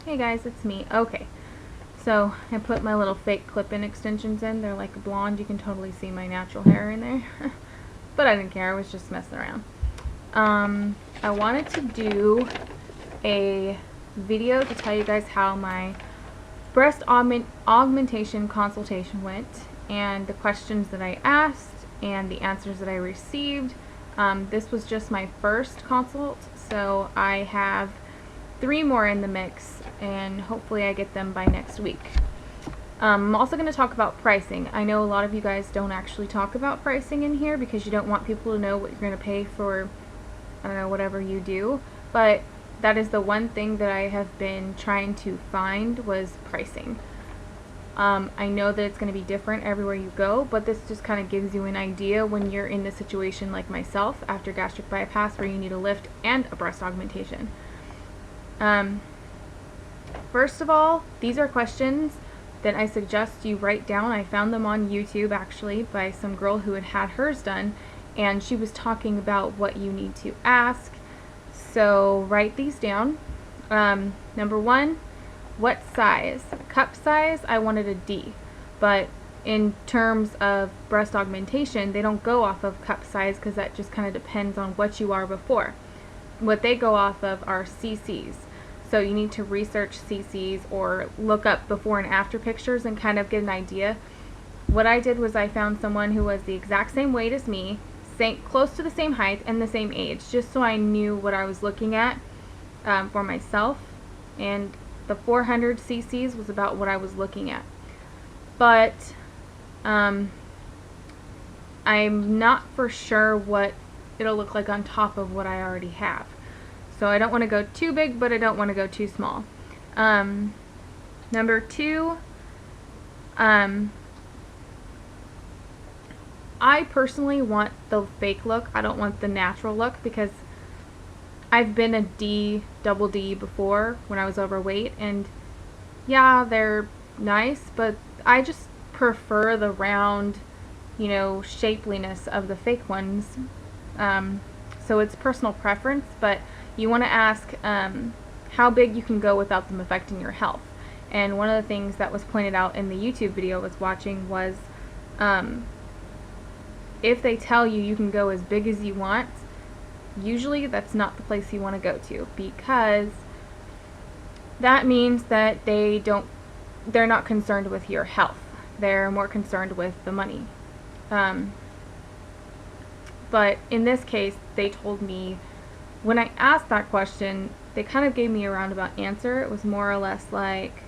Hey guys, it's me. Okay, so I put my little fake clip-in extensions in. They're like blonde. You can totally see my natural hair in there. But I didn't care. I was just messing around. I wanted to do a video to tell you guys how my breast augmentation consultation went and the questions that I asked and the answers that I received. This was just my first consult, so I have 3 more in the mix, and hopefully I get them by next week. I'm also going to talk about pricing. I know a lot of you guys don't actually talk about pricing in here because you don't want people to know what you're going to pay for, I don't know, whatever you do, but that is the one thing that I have been trying to find was pricing. I know that it's going to be different everywhere you go, but this just kind of gives you an idea when you're in the situation like myself after gastric bypass where you need a lift and a breast augmentation. First of all, these are questions that I suggest you write down. I found them on YouTube actually by some girl who had hers done, and she was talking about what you need to ask. So write these down. Number 1, what size? Cup size, I wanted a D, but in terms of breast augmentation, they don't go off of cup size because that just kind of depends on what you are before. What they go off of are cc's. So you need to research cc's or look up before and after pictures and kind of get an idea. What I did was I found someone who was the exact same weight as me, close to the same height and the same age, just so I knew what I was looking at for myself. And the 400 cc's was about what I was looking at. But I'm not for sure what it'll look like on top of what I already have. So I don't want to go too big, but I don't want to go too small. Number 2, I personally want the fake look. I don't want the natural look because I've been a D, double D before when I was overweight, and yeah, they're nice, but I just prefer the round, you know, shapeliness of the fake ones. So it's personal preference, but you want to ask how big you can go without them affecting your health. And one of the things that was pointed out in the YouTube video I was watching was if they tell you you can go as big as you want, usually that's not the place you want to go to, because that means that they're not concerned with your health. They're more concerned with the money. But in this case, they told me, when I asked that question, they kind of gave me a roundabout answer. It was more or less like,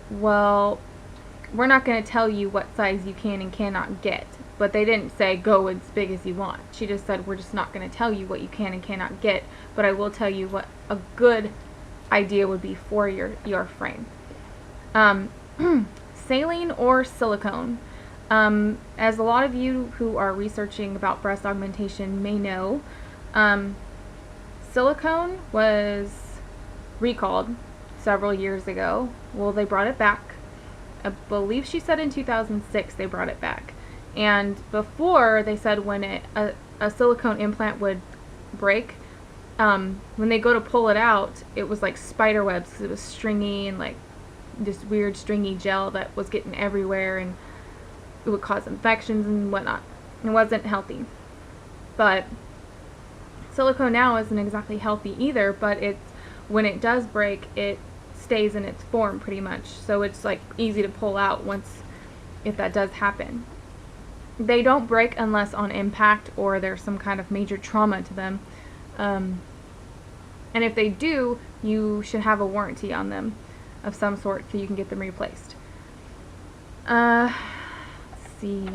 well, we're not going to tell you what size you can and cannot get. But they didn't say go as big as you want. She just said, we're just not going to tell you what you can and cannot get, but I will tell you what a good idea would be for your frame. Saline or silicone. As a lot of you who are researching about breast augmentation may know, silicone was recalled several years ago. Well, they brought it back. I believe she said in 2006 they brought it back. And before, they said when a silicone implant would break, when they go to pull it out, it was like spider webs because it was stringy and like this weird stringy gel that was getting everywhere, and it would cause infections and whatnot. It wasn't healthy. But silicone now isn't exactly healthy either, but when it does break, it stays in its form pretty much. So it's like easy to pull out if that does happen. They don't break unless on impact or there's some kind of major trauma to them. And if they do, you should have a warranty on them of some sort so you can get them replaced. Let's see.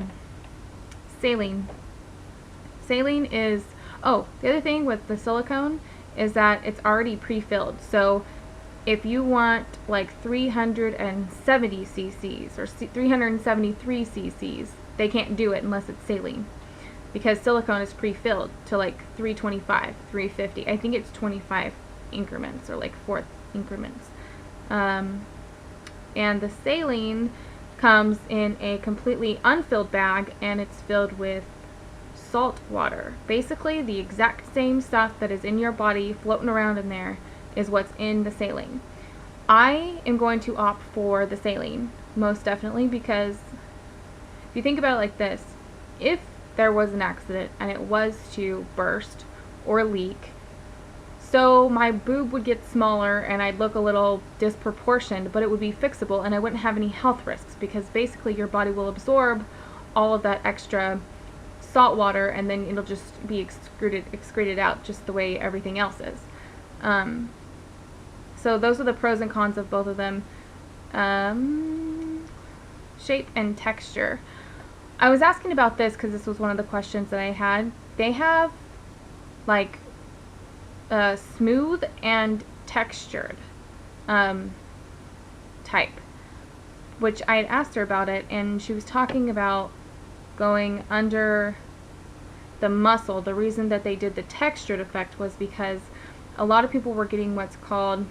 Saline. Saline is, the other thing with the silicone is that it's already pre-filled. So if you want like 370 cc's or 373 cc's, they can't do it unless it's saline, because silicone is pre-filled to like 325, 350. I think it's 25 increments or like 4th increments. And the saline comes in a completely unfilled bag, and it's filled with salt water. Basically, the exact same stuff that is in your body floating around in there is what's in the saline. I am going to opt for the saline, most definitely, because if you think about it like this, if there was an accident and it was to burst or leak, so my boob would get smaller and I'd look a little disproportioned, but it would be fixable and I wouldn't have any health risks, because basically your body will absorb all of that extra salt water and then it'll just be excreted out just the way everything else is. So those are the pros and cons of both of them. Shape and texture. I was asking about this because this was one of the questions that I had. They have like smooth and textured type, which I had asked her about it, and she was talking about going under the muscle. The reason that they did the textured effect was because a lot of people were getting what's called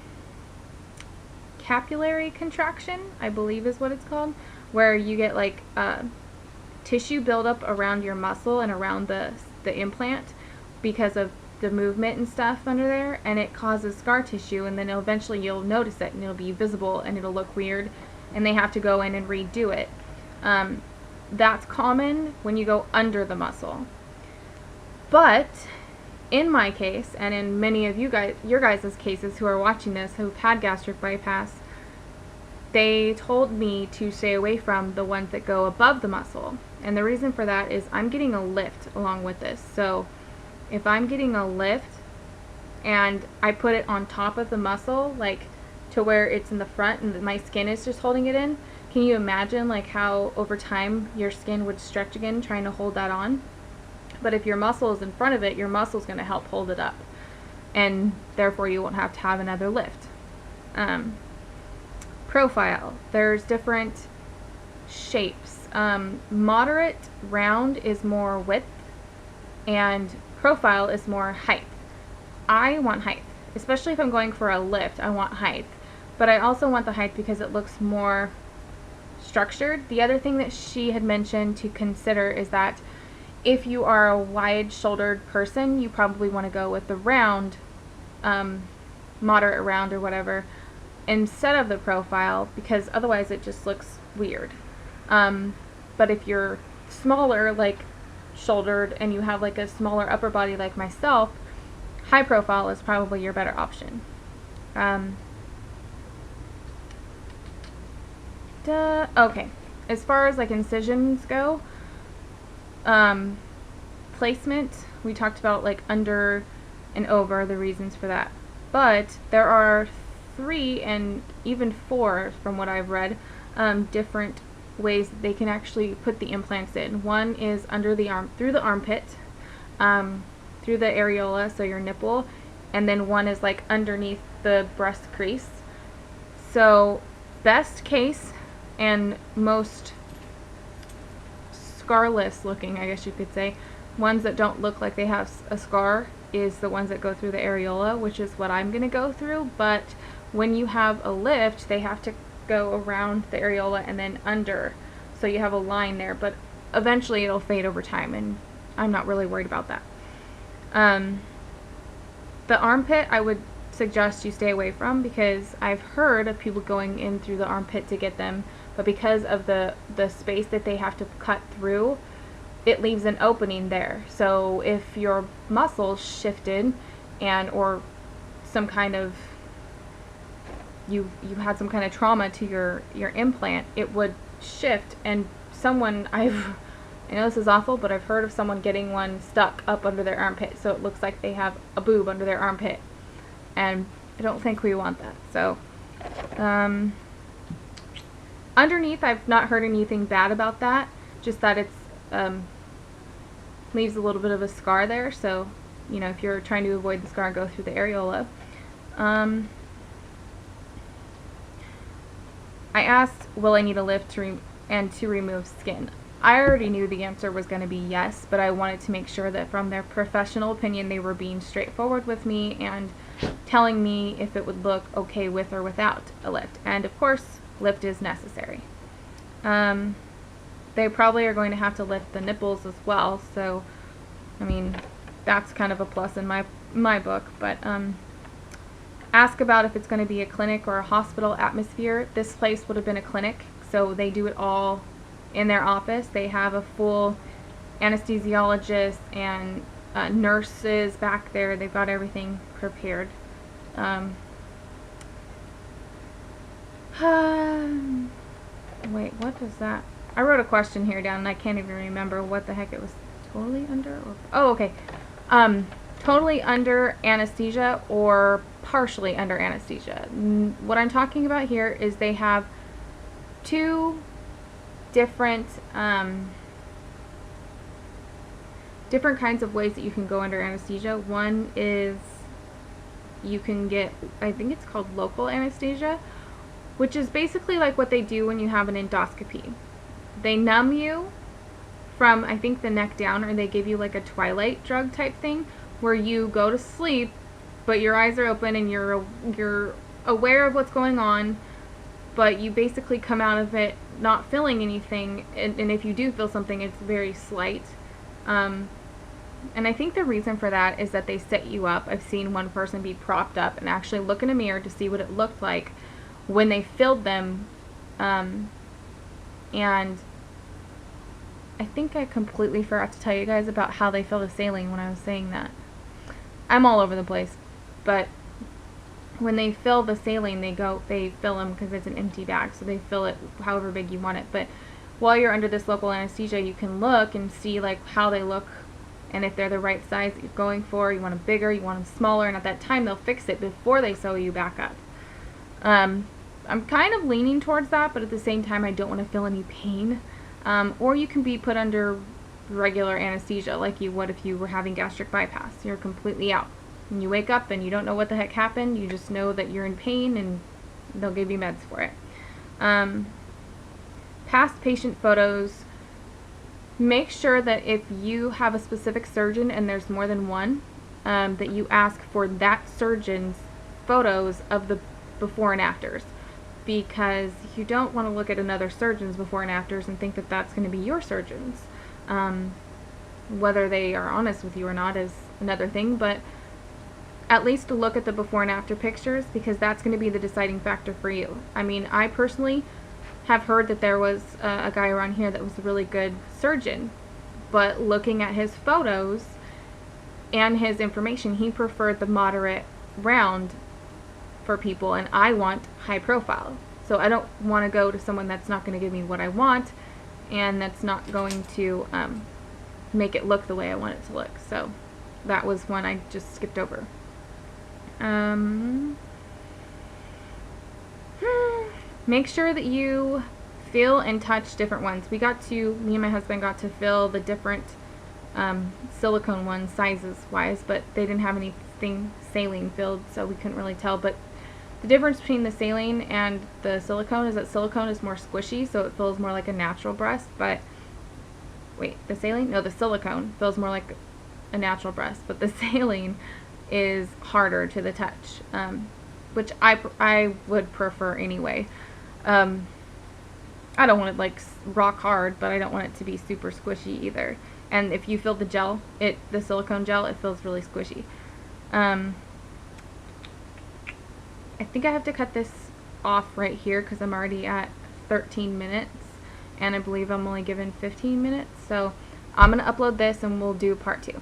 capillary contraction, I believe is what it's called, where you get like tissue buildup around your muscle and around the implant because of the movement and stuff under there, and it causes scar tissue, and then eventually you'll notice it and it'll be visible and it'll look weird and they have to go in and redo it. That's common when you go under the muscle. But in my case, and in many of your guys' cases who are watching this who've had gastric bypass, they told me to stay away from the ones that go above the muscle. And the reason for that is I'm getting a lift along with this. So if I'm getting a lift and I put it on top of the muscle, like to where it's in the front and my skin is just holding it in, can you imagine like how over time your skin would stretch again trying to hold that on? But if your muscle is in front of it, your muscle is going to help hold it up, and therefore you won't have to have another lift. Profile. There's different shapes. Moderate round is more width, and profile is more height. I want height, especially if I'm going for a lift. I want height, but I also want the height because it looks more structured. The other thing that she had mentioned to consider is that if you are a wide-shouldered person, you probably want to go with the round, moderate round or whatever, instead of the profile, because otherwise it just looks weird. But if you're smaller, like shouldered, and you have like a smaller upper body like myself, high profile is probably your better option. Okay, as far as like incisions go, placement, we talked about like under and over, the reasons for that, but there are 3 and even 4 from what I've read, different ways that they can actually put the implants in. One is under the arm, through the armpit, through the areola, so your nipple, and then one is like underneath the breast crease. So best case and most scarless looking, I guess you could say, ones that don't look like they have a scar, is the ones that go through the areola, which is what I'm going to go through. But when you have a lift, they have to go around the areola and then under, so you have a line there, but eventually it'll fade over time, and I'm not really worried about that. The armpit I would suggest you stay away from, because I've heard of people going in through the armpit to get them, but because of the space that they have to cut through, it leaves an opening there. So if your muscles shifted and or some kind of you had some kind of trauma to your implant, it would shift, and I know this is awful, but I've heard of someone getting one stuck up under their armpit, so it looks like they have a boob under their armpit, and I don't think we want that. So underneath, I've not heard anything bad about that, just that it's leaves a little bit of a scar there, so you know, if you're trying to avoid the scar, go through the areola. I asked, will I need a lift to remove skin? I already knew the answer was going to be yes, but I wanted to make sure that from their professional opinion they were being straightforward with me and telling me if it would look okay with or without a lift. And of course, lift is necessary. They probably are going to have to lift the nipples as well, so I mean, that's kind of a plus in my book. But Ask about if it's going to be a clinic or a hospital atmosphere. This place would have been a clinic, so they do it all in their office. They have a full anesthesiologist and nurses back there. They've got everything prepared. Wait, what does that? I wrote a question here down and I can't even remember what the heck it was. Totally under? Or, oh, okay. Totally under anesthesia or partially under anesthesia. What I'm talking about here is they have two different different kinds of ways that you can go under anesthesia. One is you can get, I think it's called local anesthesia, which is basically like what they do when you have an endoscopy. They numb you from, I think, the neck down, or they give you like a twilight drug type thing where you go to sleep but your eyes are open and you're aware of what's going on, but you basically come out of it not feeling anything, and if you do feel something, it's very slight. And I think the reason for that is that they set you up. I've seen one person be propped up and actually look in a mirror to see what it looked like when they filled them, and I think I completely forgot to tell you guys about how they fill the saline when I was saying that. I'm all over the place, but when they fill the saline, they fill them because it's an empty bag, so they fill it however big you want it. But while you're under this local anesthesia, you can look and see like how they look and if they're the right size that you're going for. You want them bigger, you want them smaller, and at that time they'll fix it before they sew you back up. I'm kind of leaning towards that, but at the same time I don't want to feel any pain. Or you can be put under regular anesthesia like you would if you were having gastric bypass. You're completely out. And you wake up and you don't know what the heck happened. You just know that you're in pain and they'll give you meds for it. Past patient photos. Make sure that if you have a specific surgeon and there's more than one, that you ask for that surgeon's photos of the before and afters, because you don't want to look at another surgeon's before and afters and think that that's going to be your surgeon's. Whether they are honest with you or not is another thing, but at least look at the before and after pictures, because that's going to be the deciding factor for you. I mean, I personally have heard that there was a guy around here that was a really good surgeon, but looking at his photos and his information, he preferred the moderate round for people, and I want high profile. So I don't want to go to someone that's not going to give me what I want and that's not going to make it look the way I want it to look. So that was one I just skipped over. Make sure that you feel and touch different ones. Me and my husband got to feel the different silicone ones sizes wise, but they didn't have anything saline filled, so we couldn't really tell. But the difference between the saline and the silicone is that silicone is more squishy, so it feels more like a natural breast. But wait, the saline? No, the silicone feels more like a natural breast, but the saline is harder to the touch, which I would prefer anyway. I don't want it like rock hard, but I don't want it to be super squishy either. And if you feel the gel, the silicone gel, it feels really squishy. I think I have to cut this off right here because I'm already at 13 minutes and I believe I'm only given 15 minutes. So I'm going to upload this and we'll do part 2.